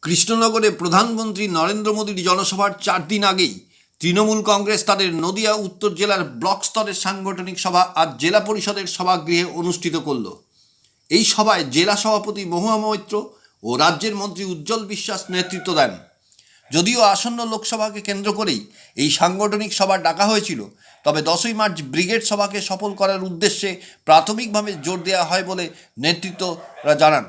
কৃষ্ণনগরে প্রধানমন্ত্রী নরেন্দ্র মোদীর জনসভার 4 দিন আগেই তৃণমূল কংগ্রেস তাদের নদিয়া উত্তর জেলার ব্লক স্তরের সাংগঠনিক সভা আজ জেলা পরিষদের সভাগৃহে অনুষ্ঠিত করল। এই সভায় জেলা সভাপতি মহুয়া মৈত্র ও রাজ্যের মন্ত্রী উজ্জ্বল বিশ্বাস নেতৃত্ব দেন। যদিও আসন্ন লোকসভাকে কেন্দ্র করেই এই সাংগঠনিক সভা ডাকা হয়েছিল, তবে 10ই মার্চ ব্রিগেড সভাকে সফল করার উদ্দেশ্যে প্রাথমিকভাবে জোর দেওয়া হয় বলে নেতৃত্বরা জানান।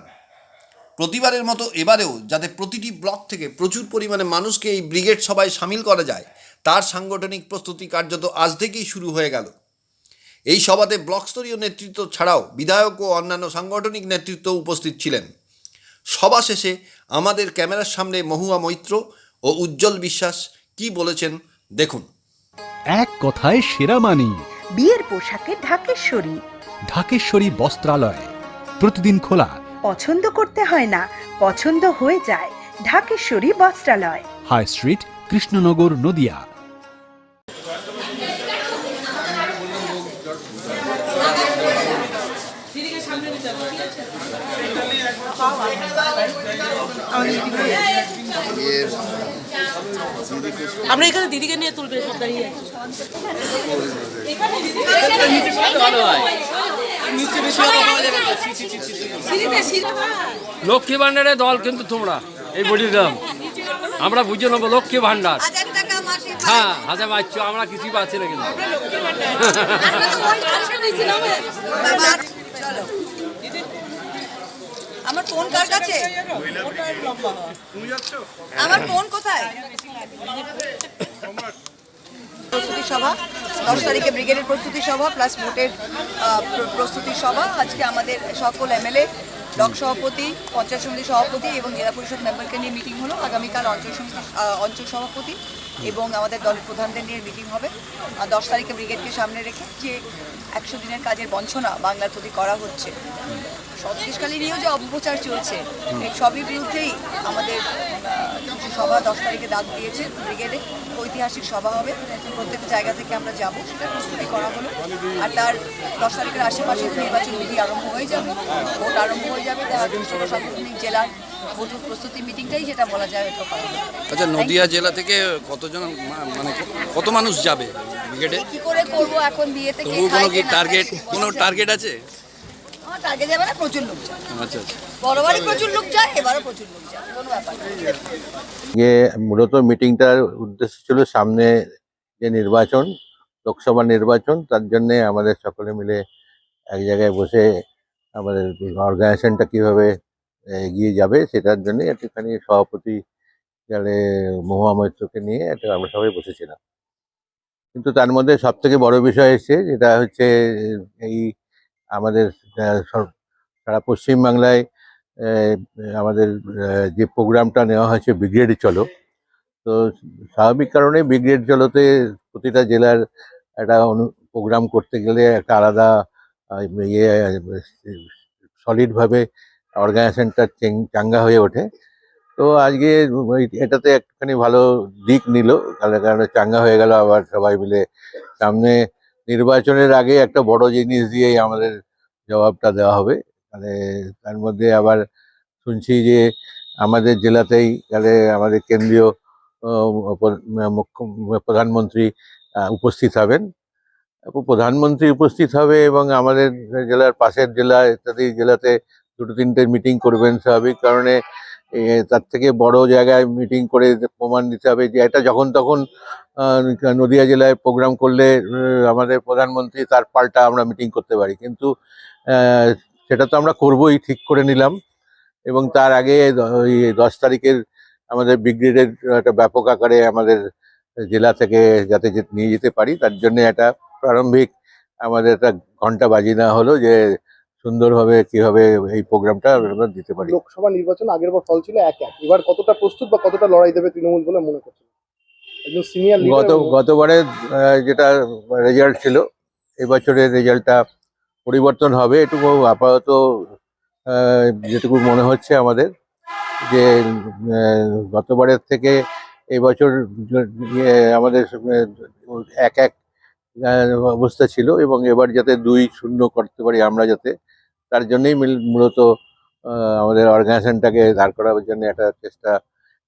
প্রতিবারের মতো এবারেও যাতে প্রতিটি ব্লক থেকে প্রচুর পরিমাণে মানুষকে এই ব্রিগেড সভায় সামিল করা যায়, তার সাংগঠনিক প্রস্তুতি কার্যত আজ থেকেই শুরু হয়ে গেল। এই সভাতে ব্লকস্তরীয় নেতৃত্ব ছাড়াও বিধায়ক ও অন্যান্য সাংগঠনিক নেতৃত্ব উপস্থিত ছিলেন। সভা শেষে আমাদের ক্যামেরার সামনে মহুয়া মৈত্র ও উজ্জ্বল বিশ্বাস কি বলেছেন দেখুন। এক কথায় সেরা মানি বিয়ের পোশাকে ঢাকেশ্বরী। ঢাকেশ্বরী বস্ত্রালয় প্রতিদিন খোলা। পছন্দ করতে হয় না, পছন্দ হয়ে যায় ঢাকেশ্বরী বস্ত্রালয়, হাই স্ট্রিট, কৃষ্ণনগর, নদিয়া। আমরা এখানে দিদিকে নিয়ে তুলবে সব দাঁড়িয়ে আছে। লক্ষ্মী ভান্ডারের দল কিন্তু তোমরা এই বলি দাম আমরা বুঝে নেবো লক্ষ্মী ভান্ডার। হ্যাঁ, হাজার পাচ্ছ, আমরা কিছুই পাচ্ছি না কিন্তু। আমার ফোন কার কাছে? আমার ফোন কোথায়? প্রস্তুতি সভা 10 তারিখে ব্রিগেডের প্রস্তুতি সভা প্লাস ভোটের প্রস্তুতি সভা। আজকে আমাদের সকল এমএলএ, ব্লক সভাপতি, পঞ্চায়েত সমিতি সভাপতি এবং জেলা পরিষদ মেম্বারকে নিয়ে মিটিং হলো। আগামীকাল অঞ্চল সভাপতি এবং আমাদের দলের প্রধানদের নিয়ে মিটিং হবে। 10 তারিখে ব্রিগেডকে সামনে রেখে যে 100 দিনের কাজের বঞ্চনা বাংলার প্রতি করা হচ্ছে, সন্দেশখালী নিয়েও যে অপপ্রচার চলছে, এই সবই বিরুদ্ধেই আমাদের সভা 10 তারিখে ডাক দিয়েছে। ব্রিগেডে ঐতিহাসিক সভা হবে, প্রত্যেক জায়গা থেকে আমরা যাব, সেটা প্রস্তুতি করা হলো। আর তার 10 তারিখের আশেপাশে নির্বাচন বিধি আরম্ভ হয়ে যাবে, ভোট আরম্ভ হয়ে যাবে। সাংগঠনিক জেলার ভোট প্রস্তুতি মিটিংটাই যেটা বলা যায় এটা করা হবে। আচ্ছা, নদিয়া জেলা থেকে কতজন, মানে কত মানুষ যাবে ব্রিগেডে? কি করে করব এখন, বিয়ে থেকে কোনো টার্গেট আছে? টার্গেট যাবে না, প্রচুর লোক যায়। আচ্ছা, বড়বারই প্রচুর লোক যায়, এবারও প্রচুর লোক যায়, কোনো ব্যাপার না। মূলত মিটিংটার উদ্দেশ্য ছিল সামনে যে নির্বাচন, লোকসভা নির্বাচন, তার জন্যে আমাদের সকলে মিলে এক জায়গায় বসে আমাদের অর্গানাইজেশনটা কীভাবে এগিয়ে যাবে সেটার জন্যে একটুখানি সভাপতি মহুয়া মৈত্রকে নিয়ে আমরা সবাই বসেছিলাম। কিন্তু তার মধ্যে সব থেকে বড় বিষয় এসছে, যেটা হচ্ছে এই আমাদের সারা পশ্চিমবাংলায় আমাদের যে প্রোগ্রামটা নেওয়া হয়েছে ব্রিগেড চলো, তো স্বাভাবিক কারণে ব্রিগেড চলোতে প্রতিটা জেলার একটা প্রোগ্রাম করতে গেলে একটা আলাদা সলিডভাবে অর্গানাইজেশনটা চাঙ্গা হয়ে ওঠে। তো আজকে এটাতে একটুখানি ভালো দিক নিল, কারণ চাঙ্গা হয়ে গেল। আবার সবাই মিলে সামনে নির্বাচনের আগে একটা বড় জিনিস দিয়েই আমাদের জবাবটা দেওয়া হবে। মানে তার মধ্যে আবার শুনছি যে আমাদের জেলাতেই আমাদের কেন্দ্রীয় প্রধানমন্ত্রী উপস্থিত হবেন। প্রধানমন্ত্রী উপস্থিত হবে এবং আমাদের জেলার পাশের জেলা ইত্যাদি জেলাতে 2-3টে মিটিং করবেন। স্বাভাবিক কারণে তার থেকে বড় জায়গায় মিটিং করে প্রমাণ দিতে হবে যে এটা যখন তখন নদিয়া জেলায় প্রোগ্রাম করলে আমাদের প্রধানমন্ত্রী তার পাল্টা আমরা মিটিং করতে পারি, কিন্তু সেটা তো আমরা করবোই, ঠিক করে নিলাম। এবং তার আগে 10 তারিখের আমাদের ব্রিগেডের একটা ব্যাপক আকারে আমাদের জেলা থেকে যাতে নিয়ে যেতে পারি, তার জন্য একটা প্রারম্ভিক আমাদের একটা ঘন্টা বাজি নেওয়া হলো যে সুন্দরভাবে কিভাবে এই প্রোগ্রামটা আমরা দিতে পারি। লোকসভা নির্বাচন আগের বার ফল ছিল 1-1, এবার কতটা প্রস্তুত বা কতটা লড়াই দেবে তৃণমূল বলে মনে করছেন? একজন সিনিয়র গতবারের যেটা রেজাল্ট ছিল, এবছরের রেজাল্টটা পরিবর্তন হবে এটুকু আপাতত যেটুকু মনে হচ্ছে আমাদের, যে গতবারের থেকে এবছর আমাদের 1-1 অবস্থা ছিল এবং এবার যাতে 2-0 করতে পারি আমরা, যাতে তার জন্যই মূলত আমাদের অর্গানাইজেশনটাকে দাঁড় করাবার জন্য একটা চেষ্টা।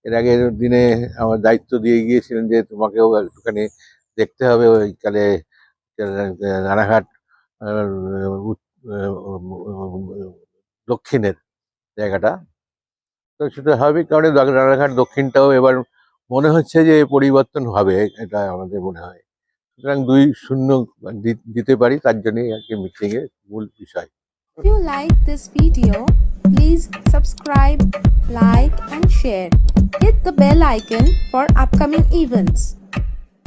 এর আগের দিনে আমার দায়িত্ব দিয়ে গিয়েছিলেন যে তোমাকেও একটুখানি দেখতে হবে ওইকালে রানাঘাট দক্ষিণের জায়গাটা। তো সেটা স্বাভাবিক কারণে রানাঘাট দক্ষিণটাও এবার মনে হচ্ছে যে পরিবর্তন হবে, এটা আমাদের মনে হয়। সুতরাং 2-0 দিতে পারি, তার জন্যই আর কি মিটিংয়ের মূল বিষয়। If you like this video, please subscribe, like and share. Hit the bell icon for upcoming events.